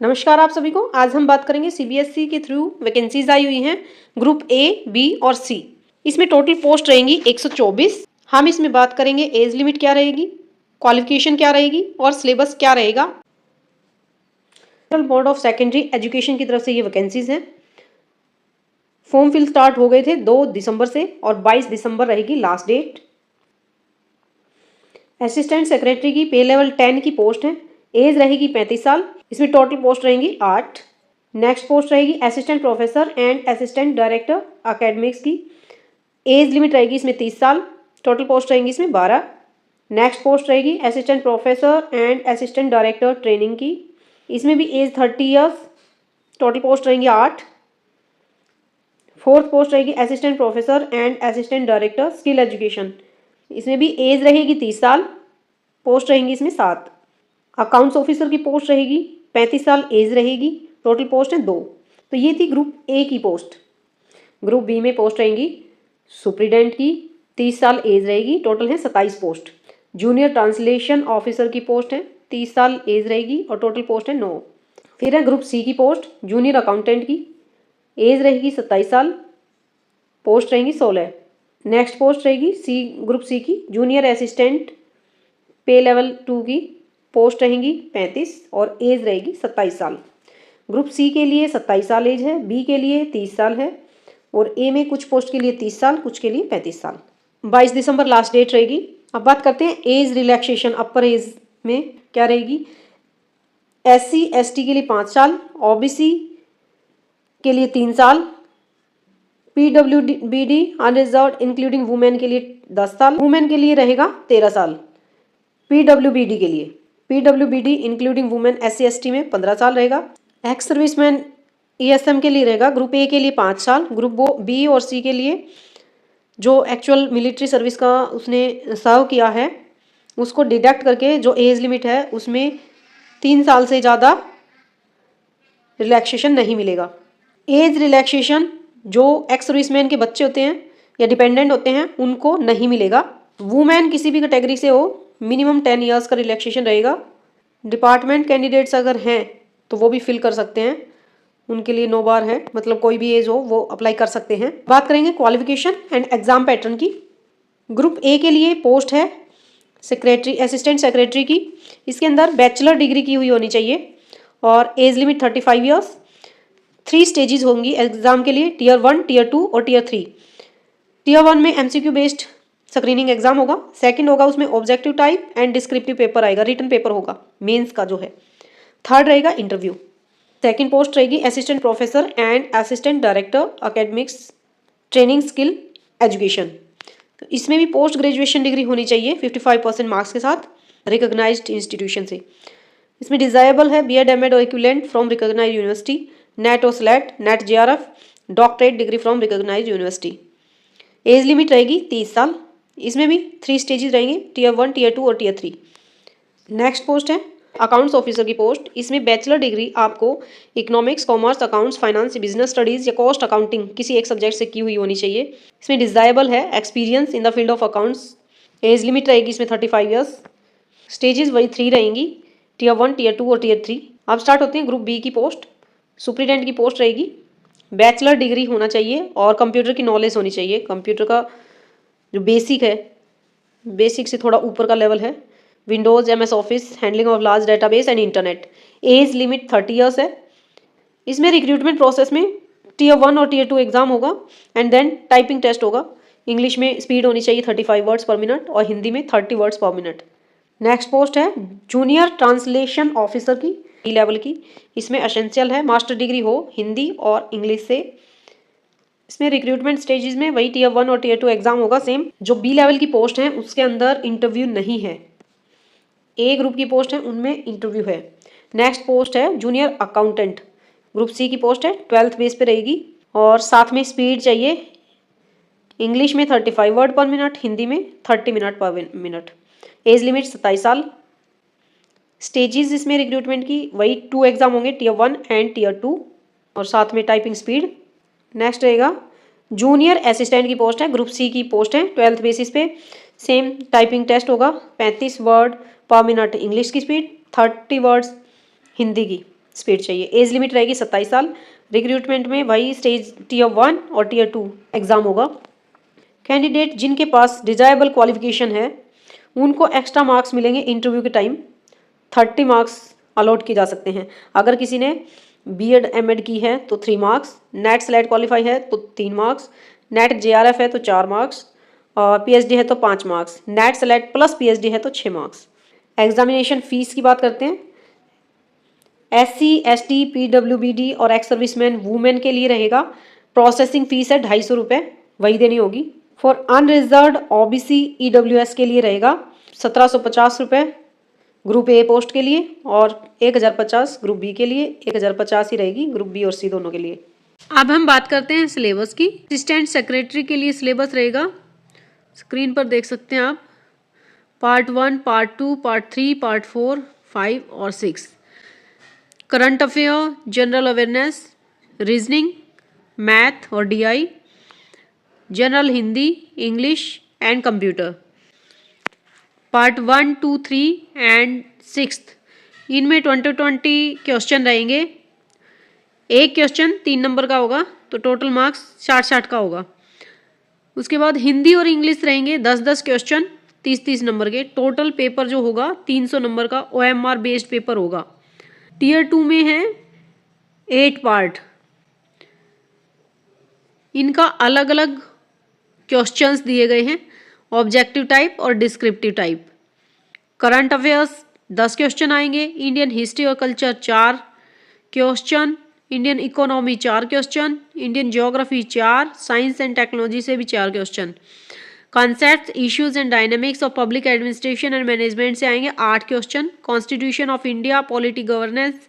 नमस्कार आप सभी को। आज हम बात करेंगे सीबीएसई के थ्रू वैकेंसीज आई हुई हैं ग्रुप ए, बी और सी। इसमें टोटल पोस्ट रहेंगी 124। हम इसमें बात करेंगे एज लिमिट क्या रहेगी, क्वालिफिकेशन क्या रहेगी और सिलेबस क्या रहेगा। Central board of secondary education की तरफ से ये वैकेंसीज हैं। फॉर्म फिल स्टार्ट हो गए थे 2 दिसंबर से और 22 दिसंबर रहेगी लास्ट डेट। असिस्टेंट सेक्रेटरी की पे लेवल 10 की पोस्ट है। एज रहेगी 35 साल। इसमें टोटल पोस्ट रहेंगी 8। नेक्स्ट पोस्ट रहेगी assistant professor and assistant director academics की। एज लिमिट रहेगी इसमें 30 साल। टोटल पोस्ट रहेंगी इसमें 12। नेक्स्ट पोस्ट रहेगी assistant professor and assistant director training की। इसमें भी एज 30 ईयर्स। टोटल पोस्ट रहेंगी 8। फोर्थ पोस्ट रहेगी assistant professor and assistant director skill education. इसमें भी एज रहेगी 30 साल। पोस्ट रहेंगी इसमें 7। अकाउंट्स ऑफिसर की पोस्ट रहेगी 35 साल एज रहेगी। टोटल पोस्ट है 2। तो ये थी ग्रुप ए की पोस्ट। ग्रुप बी में पोस्ट रहेंगी सुप्रीडेंट की 30 साल एज रहेगी। टोटल है 27 पोस्ट। जूनियर ट्रांसलेशन ऑफिसर की पोस्ट है 30 साल एज रहेगी और टोटल पोस्ट है 9। फिर है ग्रुप सी की पोस्ट जूनियर अकाउंटेंट की। एज रहेगी 27 साल। पोस्ट रहेंगी 16। नेक्स्ट पोस्ट रहेगी ग्रुप सी की जूनियर असिस्टेंट पे लेवल 2 की। पोस्ट रहेंगी 35 और एज रहेगी 27 साल। ग्रुप सी के लिए 27 साल एज है, बी के लिए 30 साल है और ए में कुछ पोस्ट के लिए 30 साल, कुछ के लिए 35 साल। 22 दिसंबर लास्ट डेट रहेगी। अब बात करते हैं एज रिलैक्सेशन अपर एज में क्या रहेगी। SC ST के लिए 5 साल, OBC के लिए 3 साल, PWBD अनरिजर्व्ड इंक्लूडिंग वुमेन के लिए 10 साल, वुमेन के लिए रहेगा 13 साल। PWBD के लिए PWBD including women SC ST में 15 साल रहेगा। एक्स सर्विसमैन ESM के लिए रहेगा ग्रुप ए के लिए 5 साल। ग्रुप बी और सी के लिए जो एक्चुअल मिलिट्री सर्विस का उसने सर्व किया है उसको डिडक्ट करके जो एज लिमिट है उसमें 3 साल से ज़्यादा रिलैक्सेशन नहीं मिलेगा। एज रिलैक्सेशन जो एक्स सर्विसमैन के बच्चे होते हैं या डिपेंडेंट होते हैं उनको नहीं मिलेगा। वुमेन किसी भी कैटेगरी से हो मिनिमम 10 ईयर्स का रिलैक्सेशन रहेगा। डिपार्टमेंट कैंडिडेट्स अगर हैं तो वो भी फिल कर सकते हैं, उनके लिए 9 बार है, मतलब कोई भी एज हो वो अप्लाई कर सकते हैं। बात करेंगे क्वालिफिकेशन एंड एग्जाम पैटर्न की। ग्रुप ए के लिए पोस्ट है सेक्रेटरी असिस्टेंट सेक्रेटरी की। इसके अंदर बैचलर डिग्री की हुई होनी चाहिए और एज लिमिट 35 ईयर्स। 3 स्टेजेस होंगी एग्जाम के लिए, टियर 1, टियर 2 और टियर 3। टियर 1 में MCQ बेस्ड स्क्रीनिंग एग्जाम होगा। सेकंड होगा उसमें objective type and descriptive paper आएगा, रिटन पेपर होगा मेंस का जो है। थर्ड रहेगा इंटरव्यू। सेकंड पोस्ट रहेगी assistant professor and assistant director academics training skill education. तो इसमें भी पोस्ट ग्रेजुएशन डिग्री होनी चाहिए 55% मार्क्स के साथ रिकॉग्नाइज्ड इंस्टीट्यूशन से। इसमें डिजायरेबल है BEd MAd और equivalent from recognised university, NET और SLET, NET JRF, doctorate degree from recognised university. Age limit रहेगी 30 साल। इसमें भी 3 स्टेजेस रहेंगे, टियर 1, टियर 2 और टियर 3। नेक्स्ट पोस्ट है अकाउंट्स ऑफिसर की पोस्ट। इसमें बैचलर डिग्री आपको economics, commerce, accounts, finance, business studies या कॉस्ट अकाउंटिंग किसी एक सब्जेक्ट से की हुई होनी चाहिए। इसमें डिजायरेबल है experience in the field of accounts. As limit रहेगी इसमें 35 ईयर्स। स्टेजेस वही 3 रहेंगी, टियर 1, टियर 2 और टियर 3। अब स्टार्ट होते हैं ग्रुप बी की पोस्ट। सुप्रीडेंट की पोस्ट रहेगी। बैचलर डिग्री होना चाहिए और कंप्यूटर की नॉलेज होनी चाहिए। कंप्यूटर का जो बेसिक है, बेसिक से थोड़ा ऊपर का लेवल है। Windows, MS office, handling of large database and internet. Age limit 30 years है। इसमें रिक्रूटमेंट प्रोसेस में टियर 1 और टियर 2 एग्जाम होगा एंड देन टाइपिंग टेस्ट होगा। इंग्लिश में स्पीड होनी चाहिए 35 वर्ड्स पर मिनट और हिंदी में 30 वर्ड्स पर मिनट। नेक्स्ट पोस्ट है जूनियर ट्रांसलेशन ऑफिसर की, E लेवल की। इसमें एसेंशियल है मास्टर डिग्री हो हिंदी और इंग्लिश से। इसमें रिक्रूटमेंट स्टेजेस में वही टियर 1 और टियर 2 एग्जाम होगा सेम। जो B लेवल की पोस्ट है उसके अंदर इंटरव्यू नहीं है। A ग्रुप की पोस्ट है उनमें इंटरव्यू है। नेक्स्ट पोस्ट है जूनियर अकाउंटेंट। ग्रुप C की पोस्ट है 12th बेस पे रहेगी और साथ में स्पीड चाहिए। इंग्लिश में 35 वर्ड पर मिनट, हिंदी में 30 मिनट पर मिनट। एज लिमिट 27 साल। स्टेजेस इसमें रिक्रूटमेंट की वही 2 एग्जाम होंगे, टियर 1 एंड टियर 2 और साथ में टाइपिंग स्पीड। नेक्स्ट रहेगा जूनियर असिस्टेंट की पोस्ट है, ग्रुप C की पोस्ट है 12th बेसिस पे। सेम टाइपिंग टेस्ट होगा, 35 वर्ड पर मिनट इंग्लिश की स्पीड, 30 वर्ड्स हिंदी की। स्पीड चाहिए। एज लिमिट रहेगी 27 साल। रिक्रूटमेंट में वही स्टेज टीयर 1 और टीयर 2 एग्जाम होगा। कैंडिडेट जिनके पास डिजायरेबल क्वालिफिकेशन है उनको एक्स्ट्रा मार्क्स मिलेंगे इंटरव्यू के टाइम। 30 मार्क्स अलॉट किए जा सकते हैं। अगर किसी ने बीएड एमएड की है तो 3 मार्क्स, नेट सेलेक्ट क्वालिफाई है तो 3 मार्क्स, नेट जेआरएफ है तो 4 मार्क्स और पीएचडी है तो 5 marks, net select plus PhD है तो 6 मार्क्स। एग्जामिनेशन फीस की बात करते हैं। SC ST PWBD और एक्स सर्विसमैन वुमेन के लिए रहेगा प्रोसेसिंग फीस है 250 रुपये, वही देनी होगी। फॉर अनरिजर्व्ड OBC EWS के लिए रहेगा 1750 रुपये ग्रुप ए पोस्ट के लिए और 1050 ग्रुप बी के लिए। 1050 ही रहेगी ग्रुप बी और सी दोनों के लिए। अब हम बात करते हैं सिलेबस की। असिस्टेंट सेक्रेटरी के लिए सिलेबस रहेगा, स्क्रीन पर देख सकते हैं आप, पार्ट 1, पार्ट 2, पार्ट 3, पार्ट 4, 5 और 6। Current affair, general awareness, reasoning, math और DI, general Hindi, English and computer. Part 1, 2, 3 and 6 इनमें 20 क्वेश्चन रहेंगे। एक क्वेश्चन 3 नंबर का होगा तो टोटल मार्क्स 60 का होगा। उसके बाद हिंदी और इंग्लिश रहेंगे 10 क्वेश्चन 30 नंबर के। टोटल पेपर जो होगा 300 नंबर का OMR बेस्ड पेपर होगा। टीयर 2 में है 8 पार्ट। इनका अलग अलग क्वेश्चंस दिए गए हैं, ऑब्जेक्टिव टाइप और descriptive type. Current affairs 10 question आएंगे, इंडियन हिस्ट्री और culture 4 question, Indian economy 4 question, Indian geography 4, science and technology से भी 4 question. Concepts, issues and dynamics of public administration and management से आएंगे 8 question. Constitution of India, polity governance,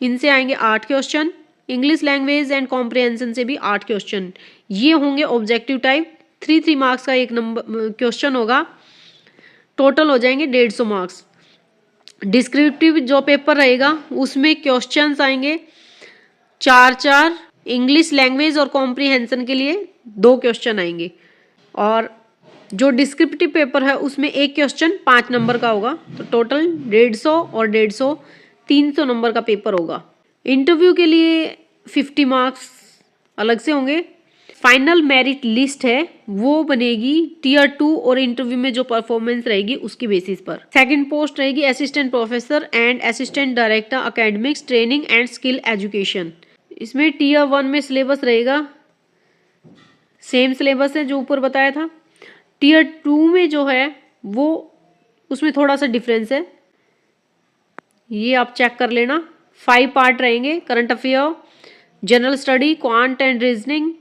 इनसे आएंगे 8 question. English language and comprehension से भी 8 question. ये होंगे ऑब्जेक्टिव टाइप। 3 मार्क्स का एक नंबर क्वेश्चन होगा, टोटल हो जाएंगे 150 मार्क्स। डिस्क्रिप्टिव जो पेपर रहेगा उसमें क्वेश्चंस आएंगे 4 इंग्लिश लैंग्वेज और कॉम्प्रिहेंशन के लिए 2 क्वेश्चन आएंगे। और जो डिस्क्रिप्टिव पेपर है उसमें एक क्वेश्चन 5 नंबर का होगा, तो टोटल 150 और 150 300 नंबर का पेपर होगा। इंटरव्यू के लिए 50 मार्क्स अलग से होंगे। फाइनल मेरिट लिस्ट है वो बनेगी टीयर 2 और इंटरव्यू में जो परफॉर्मेंस रहेगी उसकी बेसिस पर। सेकंड पोस्ट रहेगी assistant professor and assistant director academics training and skill education. इसमें टीयर 1 में सिलेबस रहेगा, सेम सिलेबस है जो ऊपर बताया था। टीयर 2 में जो है वो उसमें थोड़ा सा डिफरेंस है, ये आप चेक कर लेना। 5 पार्ट रहेंगे, current affair, general study, quant and reasoning,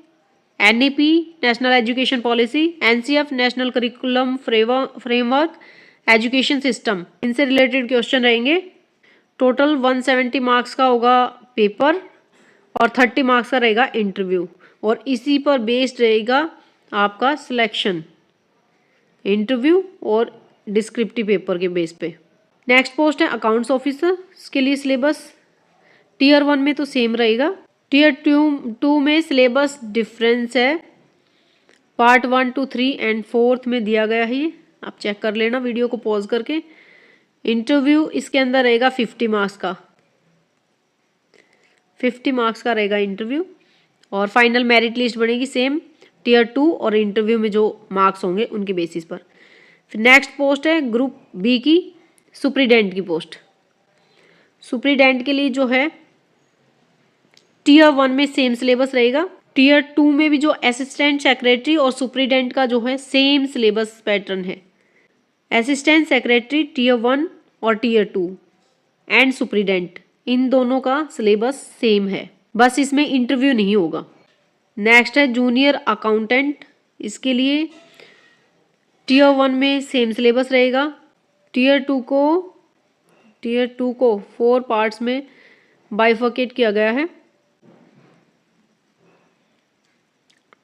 NEP national education policy, NCF national curriculum framework education system, इनसे रिलेटेड क्वेश्चन रहेंगे। टोटल 170 मार्क्स का होगा पेपर और 30 मार्क्स का रहेगा इंटरव्यू, और इसी पर बेस्ड रहेगा आपका सिलेक्शन, इंटरव्यू और डिस्क्रिप्टिव पेपर के बेस पे। नेक्स्ट पोस्ट है अकाउंट्स ऑफिसर। इसके लिए सिलेबस टीयर 1 में तो सेम रहेगा, टीयर 2 में सिलेबस डिफरेंस है। पार्ट 1, 2, 3 एंड 4 में दिया गया है, ये आप चेक कर लेना वीडियो को पॉज करके। इंटरव्यू इसके अंदर रहेगा 50 मार्क्स का, 50 मार्क्स का रहेगा इंटरव्यू, और फाइनल मेरिट लिस्ट बनेगी सेम टीयर 2 और इंटरव्यू में जो मार्क्स होंगे उनके बेसिस पर। फिर नेक्स्ट पोस्ट है ग्रुप बी की सुप्रीडेंट की पोस्ट। सुप्रीडेंट के लिए जो है टीयर 1 में सेम सिलेबस रहेगा, टीयर 2 में भी जो असिस्टेंट सेक्रेटरी और सुप्रीडेंट का जो है सेम सिलेबस पैटर्न है। असिस्टेंट सेक्रेटरी टीयर 1 और टीयर 2 एंड सुप्रीडेंट, इन दोनों का सिलेबस सेम है, बस इसमें इंटरव्यू नहीं होगा। नेक्स्ट है जूनियर अकाउंटेंट। इसके लिए टीयर 1 में सेम सिलेबस रहेगा, टीयर 2 को 4 पार्ट्स में बाइफर्केट किया गया है।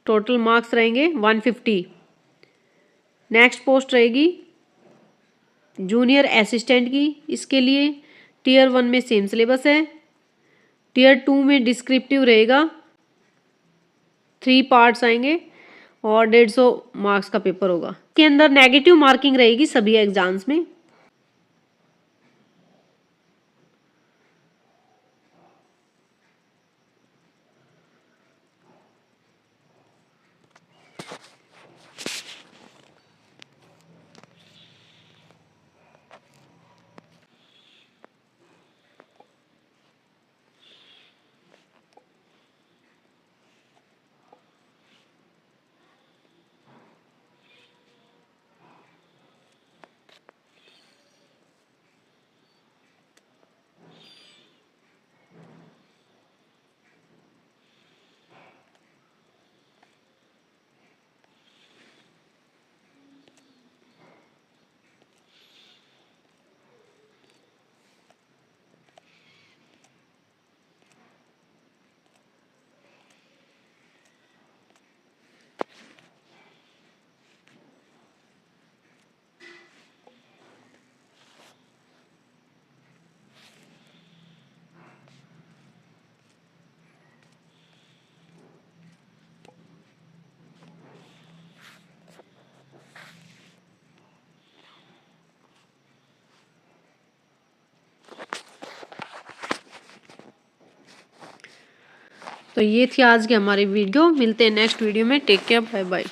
टोटल मार्क्स रहेंगे 150। नेक्स्ट पोस्ट रहेगी जूनियर असिस्टेंट की। इसके लिए टीयर 1 में सेम सिलेबस है, टीयर 2 में डिस्क्रिप्टिव रहेगा, 3 पार्ट्स आएंगे और 150 मार्क्स का पेपर होगा। इसके अंदर नेगेटिव मार्किंग रहेगी सभी एग्जाम्स में। तो ये थी आज की हमारी वीडियो, मिलते हैं नेक्स्ट वीडियो में, टेक केयर, बाय बाय।